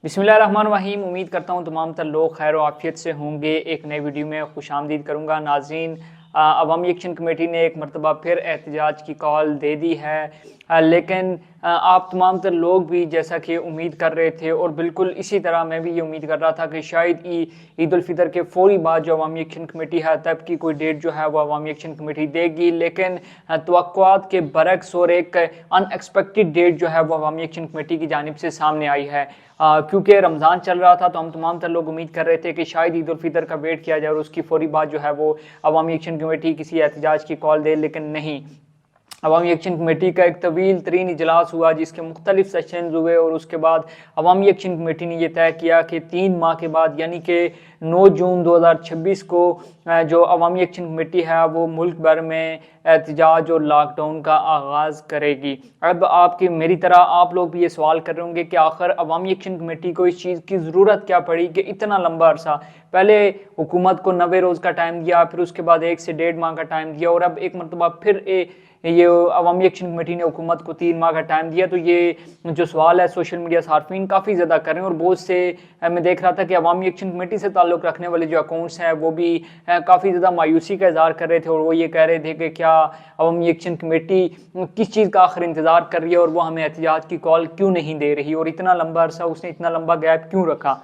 बिस्मिल्लाहिर्रहमानिर्रहीम। उम्मीद करता हूँ तमाम तर लोग खैर व आफियत से होंगे। एक नई वीडियो में खुशामदीद करूँगा। नाज़रीन, अवामी एक्शन कमेटी ने एक मरतबा फिर एहतजाज की कॉल दे दी है, लेकिन आप तमाम तर लोग भी जैसा कि उम्मीद कर रहे थे और बिल्कुल इसी तरह मैं भी ये उम्मीद कर रहा था कि शायद ईद उल फितर के फ़ौरी बाद जो अवामी एक्शन कमेटी है तब की कोई डेट जो है वो अवामी एक्शन कमेटी देगी, लेकिन तवक्कुआत के बरक्स और एक अनएक्सपेक्टेड डेट जो है वो अवामी एक्शन कमेटी की जानिब से सामने आई है। क्योंकि रमज़ान चल रहा था तो हम तमाम तर लोग उम्मीद कर रहे थे कि शायद ईद उल फितर का वेट किया जाए और उसकी फ़ौरी बाद जो है वो अवामी एक्शन कमेटी किसी एहतजाज की कॉल दे, लेकिन नहीं। अवामी एक्शन कमेटी का एक तवील तरीन इजलास हुआ जिसके मुख्तलिफ सेशंस हुए और उसके बाद अवामी एक्शन कमेटी ने यह तय किया कि 3 माह के बाद यानी कि 9 जून 2026 को जो अवामी एक्शन कमेटी है वो मुल्क भर में एहतजाज और लॉकडाउन का आगाज़ करेगी। अब आपकी मेरी तरह आप लोग भी ये सवाल कर रहे होंगे कि आखिर अवामी एक्शन कमेटी को इस चीज़ की ज़रूरत क्या पड़ी कि इतना लंबा अरसा पहले हुकूमत को 90 रोज़ का टाइम दिया, फिर उसके बाद 1 से 1.5 माह का टाइम दिया और अब एक मरतबा फिर ये अवामी एक्शन कमेटी ने हुकूमत को 3 माह का टाइम दिया। तो ये जो सवाल है सोशल मीडिया सार्फिन काफ़ी ज़्यादा कर रहे हैं और बहुत से मैं देख रहा था कि अवामी एक्शन कमेटी से ताल्लुक़ रखने वाले जो अकाउंट्स हैं वो भी काफ़ी ज़्यादा मायूसी का इज़हार कर रहे थे और वो ये कह रहे थे कि क्या अवामी एक्शन कमेटी किस चीज़ का आखिर इंतज़ार कर रही है और वो हमें एहतजाज की कॉल क्यों नहीं दे रही और इतना लंबा अरसा उसने इतना लंबा गैप क्यों रखा।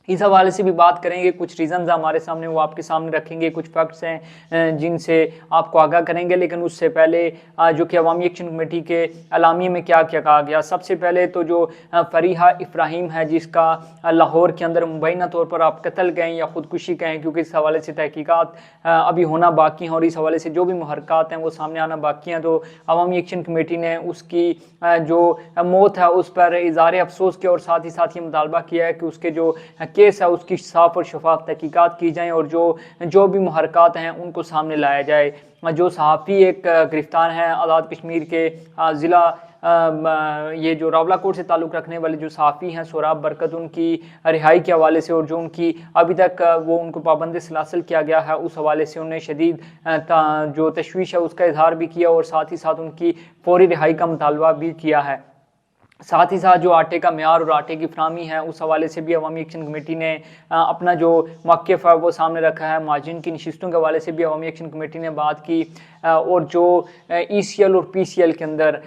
इस हवाले से भी बात करेंगे। कुछ रीज़न्स हमारे सामने वो आपके सामने रखेंगे, कुछ फैक्ट्स हैं जिनसे आपको आगाह करेंगे। लेकिन उससे पहले जो कि अवामी एक्शन कमेटी के एलामिये में क्या क्या कहा गया, सबसे पहले तो जो फरीहा इब्राहिम है जिसका लाहौर के अंदर मुबैना तौर पर आप कत्ल कहें या ख़ुदकुशी कहें, क्योंकि इस हवाले से तहकीकात अभी होना बाकी हैं और इस हवाले से जो भी मुहरक़ात हैं वो सामने आना बाकी हैं। तो अवामी एक्शन कमेटी ने उसकी जो मौत है उस पर इज़हार अफसोस किया और साथ ही साथ ये मुतालबा किया है कि उसके जो केस है उसकी साफ और शफाफ तहकीकात की जाए और जो भी मुहरक़ात हैं उनको सामने लाया जाए। जो सहाफ़ी एक गिरफ्तार हैं आज़ाद कश्मीर के ज़िला ये जो रावलाकोट से ताल्लुक़ रखने वाले जो सहाफ़ी हैं सोराब बरकत, उनकी रिहाई के हवाले से और जो उनकी अभी तक वो उनको पाबंद सलासल किया गया है उस हवाले से उन्हें शदीद जो तशवीश है उसका इजहार भी किया और साथ ही साथ उनकी फ़ौरी रिहाई का मुतालबा भी किया है। साथ ही साथ जो आटे का म्यार और आटे की फ्राहमी है उस हवाले से भी अवामी एक्शन कमेटी ने अपना जो मौक़िफ़ है वो सामने रखा है। मार्जिन की नशिस्तों के हवाले से भी अवामी एक्शन कमेटी ने बात की और जो ECL और PCL के अंदर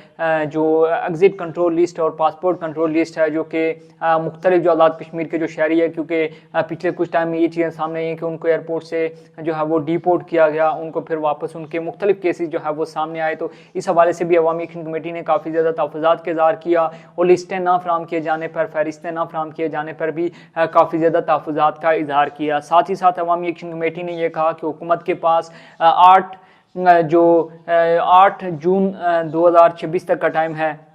जो एग्ज़िट कंट्रोल लिस्ट और पासपोर्ट कंट्रोल लिस्ट है जो कि मुख्तलिफ जो आज़ाद कश्मीर के जो शहरी है, क्योंकि पिछले कुछ टाइम में ये चीज़ें सामने आई हैं कि उनको एयरपोर्ट से जो है वो डिपोर्ट किया गया, उनको फिर वापस उनके मुख्तलिफ केसेस जो है वो सामने आए। तो इस हवाले से भी अवामी एक्शन कमेटी ने काफ़ी ज़्यादा तहफ़्फ़ुज़ात का इज़हार किया और लिस्टें ना फराहम किए जाने पर, फहरिस्तें ना फराहम किए जाने पर भी काफ़ी ज़्यादा तहफ़्फ़ुज़ात का इज़हार किया। साथ ही साथ अवामी एक्शन कमेटी ने यह कहा कि हुकूमत के पास 8 जून 2026 तक का टाइम है।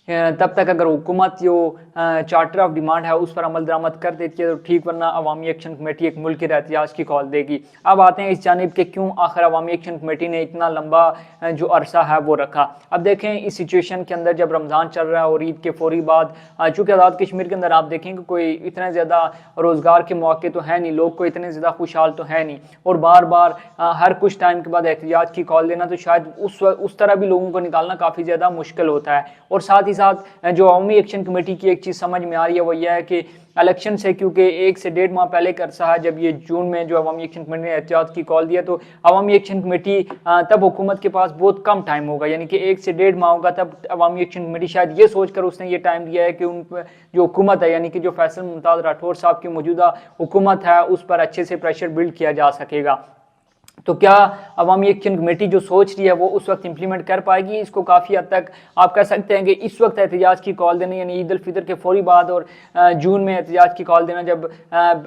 तब तक अगर हुकूमत जो चार्टर ऑफ डिमांड है उस पर अमल दरामद कर देती है तो ठीक, वरना अवामी एक्शन कमेटी एक मुल्क के एहतजाज की कॉल देगी। अब आते हैं इस जानिब के क्यों आखिर अवामी एक्शन कमेटी ने इतना लंबा जो अरसा है वो रखा। अब देखें इस सिचुएशन के अंदर जब रमज़ान चल रहा है और ईद के फ़ौरी बाद, चूँकि आज़ाद कश्मीर के अंदर आप देखें कि कोई इतने ज़्यादा रोज़गार के मौके तो है नहीं, लोग को इतने ज़्यादा खुशहाल तो है नहीं और बार बार हर कुछ टाइम के बाद एहतजाज की कॉल देना तो शायद उस तरह भी लोगों को निकालना काफ़ी ज़्यादा मुश्किल होता है। और साथ ही साथ जो अवामी एक्शन कमेटी की एक चीज़ समझ में आ रही है वो यह है कि इलेक्शन से, क्योंकि 1 से 1.5 माह पहले का अरसा है जब ये जून में जो अवामी एक्शन कमेटी ने एहतियात की कॉल दिया, तो अवामी एक्शन कमेटी तब हुकूमत के पास बहुत कम टाइम होगा, यानी कि 1 से 1.5 माह होगा। तब अवामी एक्शन कमेटी शायद ये सोच कर उसने ये टाइम दिया है कि उन जो हुकूमत है यानी कि जो फैसल मुमताज़ राठौर साहब की मौजूदा हुकूमत है उस पर अच्छे से प्रेशर बिल्ड किया जा सकेगा। तो क्या अवामी एक्शन कमेटी जो सोच रही है वो उस वक्त इंप्लीमेंट कर पाएगी? इसको काफ़ी हद तक आप कह सकते हैं कि इस वक्त एहतजाज की कॉल देना यानी ईद उल फितर के फ़ौरी बाद और जून में एहतजाज की कॉल देना, जब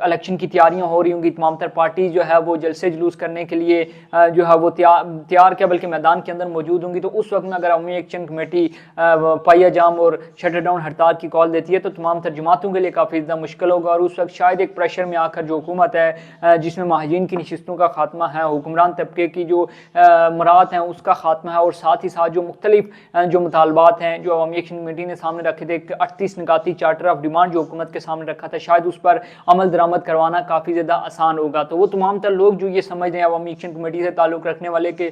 इलेक्शन की तैयारियां हो रही होंगी, तमाम तर पार्टी जो है वो जलसे जुलूस करने के लिए जो है वो तैयार क्या बल्कि मैदान के अंदर मौजूद होंगी, तो उस वक्त में अगर अवामी एक्शन कमेटी पाया जाम और शटर डाउन हड़ताल की कॉल देती है तो तमाम तर जमातों के लिए काफ़ी ज़्यादा मुश्किल होगा और उस वक्त शायद एक प्रेशर में आकर जो हुकूमत है जिसमें महाजिन की नशिस्तों का खात्मा है, हुक्मरान तबके की जो मुराद हैं उसका खात्मा है और साथ ही साथ जो मुख्तलिफ जो मुतालबात हैं जो अवामी एक्शन कमेटी ने सामने रखे थे, 38 निकाती चार्टर ऑफ डिमांड जो हुकूमत के सामने रखा था, शायद उस पर अमल दरामद करवाना काफ़ी ज़्यादा आसान होगा। तो वो तमाम तर लोग जो ये समझ रहे हैं अवामी एक्शन कमेटी से ताल्लुक़ रखने वाले के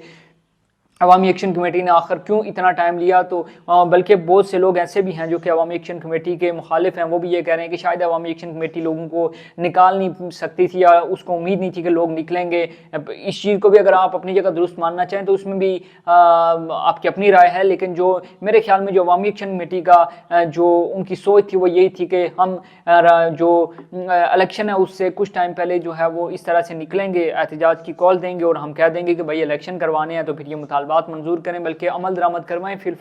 अवामी एक्शन कमेटी ने आखिर क्यों इतना टाइम लिया। तो बल्कि बहुत से लोग ऐसे भी हैं जो कि अवामी एक्शन कमेटी के मुखालिफ हैं, वो भी ये कह रहे हैं कि शायद अवामी एक्शन कमेटी लोगों को निकाल नहीं सकती थी या उसको उम्मीद नहीं थी कि लोग निकलेंगे। इस चीज़ को भी अगर आप अपनी जगह दुरुस्त मानना चाहें तो उसमें भी आपकी अपनी राय है, लेकिन जो मेरे ख्याल में जो अवामी एक्शन कमेटी का जो उनकी सोच थी वो यही थी कि हम जो इलेक्शन है उससे कुछ टाइम पहले जो है वो इस तरह से निकलेंगे, एहतजाज की कॉल देंगे और हम कह देंगे कि भाई इलेक्शन करवाने हैं तो फिर ये मुतालबात मंजूर करें, बल्कि अमल दरामद करवाएं फिर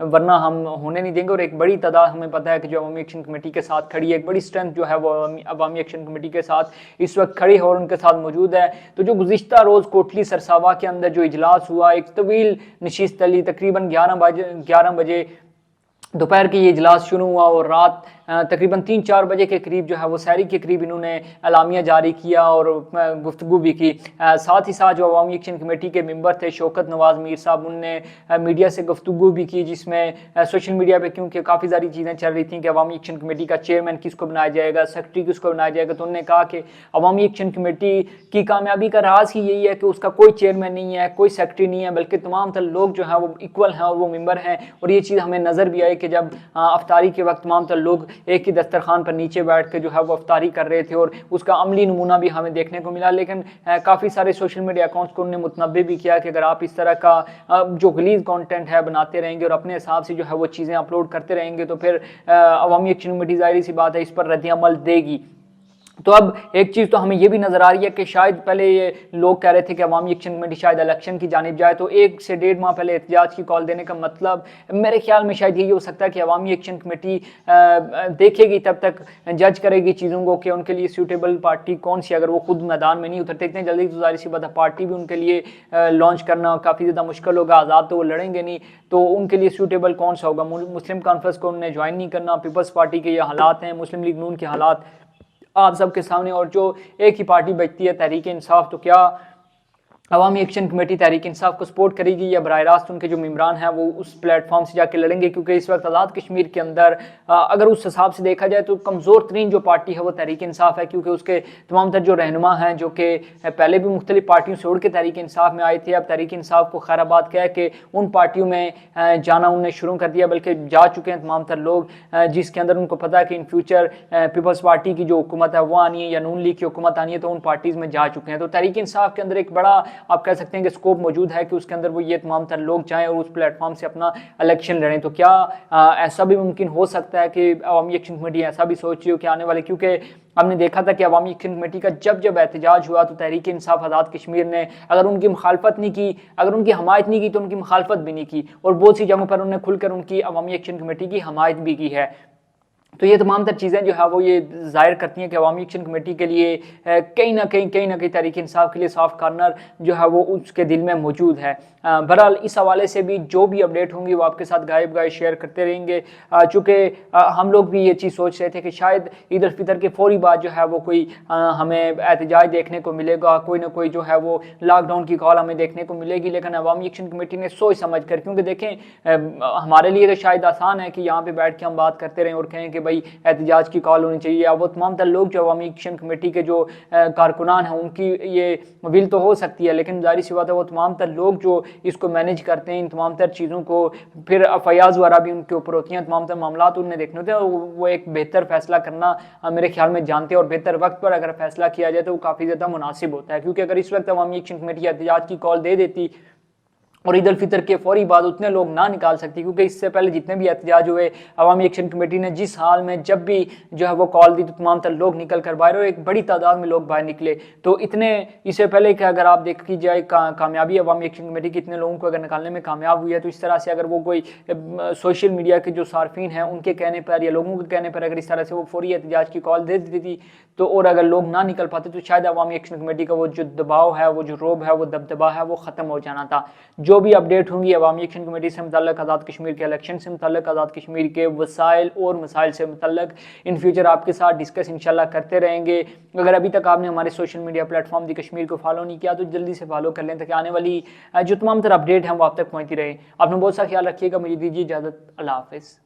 वरना हम होने नहीं देंगे। और एक बड़ी तादाद हमें पता है कि जो अवामी एक्शन कमेटी के साथ खड़ी है, एक बड़ी स्ट्रेंथ जो है वो अवामी एक्शन कमेटी के साथ इस वक्त खड़ी है और उनके साथ मौजूद है। तो जो गुज़िश्ता रोज़ कोटली सरसावा के अंदर जो इजलास हुआ, एक तवील नशिस्त अली, तकरीबन 11 बजे दोपहर की ये इजलास शुरू हुआ और रात तकरीबन 3-4 बजे के करीब जो है वो सहरी के करीब इन्होंने एलामिया जारी किया और गुफ्तगू भी की। साथ ही साथ जो अवामी एक्शन कमेटी के मेंबर थे शौकत नवाज़ मीर साहब, उनने मीडिया से गुफ्तगू भी की, जिसमें सोशल मीडिया पे क्योंकि काफ़ी सारी चीज़ें चल रही थी कि अवामी एक्शन कमेटी का चेयरमैन किसको बनाया जाएगा, सेक्रेटरी किसको बनाया जाएगा। तो उन्होंने कहा कि अवामी एक्शन कमेटी की कामयाबी का राज ही यही है कि उसका कोई चेयरमैन नहीं है, कोई सेक्रेटरी नहीं है, बल्कि तमाम तर लोग जो हैं वो इक्वल हैं और वो मेंबर हैं। और ये चीज़ हमें नज़र भी आई कि जब अफ्तारी के वक्त तमाम तर लोग एक ही दस्तरखान पर नीचे बैठ के जो है वो अफ्तारी कर रहे थे और उसका अमली नमूना भी हमें देखने को मिला। लेकिन काफ़ी सारे सोशल मीडिया अकाउंट्स को उन्होंने मुतनब्बे भी किया कि अगर आप इस तरह का जो गलीज कंटेंट है बनाते रहेंगे और अपने हिसाब से जो है वो चीज़ें अपलोड करते रहेंगे तो फिर अवामी एक्शन कमेटी ज़ाहिर सी बात है इस पर रद्द-ए-अमल देगी। तो अब एक चीज़ तो हमें ये भी नज़र आ रही है कि शायद पहले ये लोग कह रहे थे कि अवामी एक्शन कमेटी शायद इलेक्शन की जानिब जाए, तो 1 से 1.5 माह पहले एहतजाज की कॉल देने का मतलब मेरे ख्याल में शायद यही हो सकता है कि अवामी एक्शन कमेटी देखेगी, तब तक जज करेगी चीज़ों को कि उनके लिए सूटेबल पार्टी कौन सी। अगर वो खुद मैदान में नहीं उतरते इतने जल्दी तो ज़ाहिर सी बात है पार्टी भी उनके लिए लॉन्च करना काफ़ी ज़्यादा मुश्किल होगा। आज़ाद तो वो लड़ेंगे नहीं, तो उनके लिए सूटेबल कौन सा होगा। मुस्लिम कॉन्फ्रेंस को उन्हें ज्वाइन नहीं करना, पीपल्स पार्टी के ये हालात हैं, मुस्लिम लीग नून के हालात आप सबके सामने, और जो एक ही पार्टी बचती है तहरीक इंसाफ, तो क्या अवामी एक्शन कमेटी तहरीक इंसाफ को सपोर्ट करेगी या बराह रास्त उनके जो मेम्बरान हैं वो उस प्लेटफॉर्म से जाके लड़ेंगे। क्योंकि इस वक्त आज़ाद कश्मीर के अंदर अगर उस हिसाब से देखा जाए तो कमज़ोर तरीन जो पार्टी है वो तहरीक इंसाफ है, क्योंकि उसके तमाम तर जो रहनुमा हैं जो कि पहले भी मुख्तलिफ पार्टियों से उड़ के तहरीक इंसाफ में आए थे, अब तहरीक इंसाफ को खैराबाद कह के उन पार्टियों में जाना उन्होंने शुरू कर दिया, बल्कि जा चुके हैं तमाम तर लोग, जिसके अंदर उनको पता है कि इन फ्यूचर पीपल्स पार्टी की जो हुकूमत है वो आनी है या नून लीग की हुकूमत आनी है, तो उन पार्टीज़ में जा चुके हैं। तो तहरीक इंसाफ के अंदर एक बड़ा आप कह सकते हैं कि स्कोप मौजूद है कि उसके अंदर वो ये तमाम तर लोग जाएं और उस प्लेटफॉर्म से अपना इलेक्शन लड़ें। तो क्या ऐसा भी मुमकिन हो सकता है कि अवामी एक्शन कमेटी ऐसा भी सोच रही हो कि आने वाले, क्योंकि हमने देखा था कि अवामी एक्शन कमेटी का जब एहतजाज हुआ तो तहरीक इंसाफ आज़ाद कश्मीर ने अगर उनकी मुखालफत नहीं की, अगर उनकी हमायत नहीं की तो उनकी मुखालफत भी नहीं की, और बहुत सी जगहों पर उन्होंने खुलकर उनकी अवामी एक्शन कमेटी की हमायत भी की है। तो ये तमाम तर चीज़ें जो है वो ये ज़ाहिर करती हैं कि अवामी एक्शन कमेटी के लिए कहीं ना कहीं तहरीक इंसाफ के लिए सॉफ्ट कार्नर जो है वो उसके दिल में मौजूद है। बहरहाल इस हवाले से भी जो भी अपडेट होंगी वो आपके साथ गायब शेयर करते रहेंगे, चूँकि हम लोग भी ये चीज़ सोच रहे थे कि शायद ईद उल फितर के फौरी बाद जो है वो कोई हमें एहतजाज देखने को मिलेगा, कोई ना कोई जो है वो लॉकडाउन की कॉल हमें देखने को मिलेगी। लेकिन अवामी एक्शन कमेटी ने सोच समझ कर, क्योंकि देखें हमारे लिए तो शायद आसान है कि यहाँ पर बैठ के हम बात करते रहें और कहें कि भाई एहतजाज की कॉल होनी चाहिए, अब वो तमाम तर लोग जो अवामी एक्शन कमेटी के जो कारकुनान हैं उनकी ये विल तो हो सकती है, लेकिन जाहिर सी बात है वो तमाम तर लोग जो इसको मैनेज करते हैं इन तमाम तर चीज़ों को, फिर फयाज वगैरह भी उनके ऊपर होती हैं, तमाम तर मामला उन्हें देखने होते हैं, वो एक बेहतर फैसला करना मेरे ख्याल में जानते हैं और बेहतर वक्त पर अगर फैसला किया जाए तो वो काफ़ी ज़्यादा मुनासिब होता है। क्योंकि अगर इस वक्त अवामी एक्शन कमेटी एहतजाज की कॉल दे देती और ईद उल फितर के फौरी बाद उतने लोग ना निकाल सकती, क्योंकि इससे पहले जितने भी एहतजाज हुए अवामी एक्शन कमेटी ने जिस हाल में जब भी जो है वो कॉल दी तो तमाम तर लोग निकल कर बाहर, और एक बड़ी तादाद में लोग बाहर निकले। तो इतने इससे पहले कि अगर आप देखी जाए कामयाबी अवामी एक्शन कमेटी की इतने लोगों को अगर निकालने में कामयाब हुई है, तो इस तरह से अगर वो कोई सोशल मीडिया के जो सार्फिन हैं उनके कहने पर या लोगों के कहने पर अगर इस तरह से वो फौरी एहतजाज की कॉल दे देती थी तो, और अगर लोग ना निकल पाते तो शायद अवामी एक्शन कमेटी का वो जो दबाव है, वो जो रोब है, वो दबदबा है, वो ख़त्म हो जाना था। जो भी अपडेट होंगी अवामी एक्शन कमेटी से मुतल्लिक़, आज़ाद कश्मीर के इलेक्शन से मुतल्लिक़, आज़ाद कश्मीर के वसाइल और मसाइल से मुतल्लिक़ इन फ्यूचर आपके साथ डिस्कस इंशाल्लाह करते रहेंगे। अगर अभी तक आपने हमारे सोशल मीडिया प्लेटफॉर्म दी कश्मीर को फॉलो नहीं किया तो जल्दी से फॉलो कर लें, ताकि आने वाली जो तमाम तरह अपडेट हैं वो आप तक पहुँचती रहे। आपने बहुत सा ख्याल रखिएगा, मुझे दीजिए इजाज़त, अल्लाह हाफ़िज़।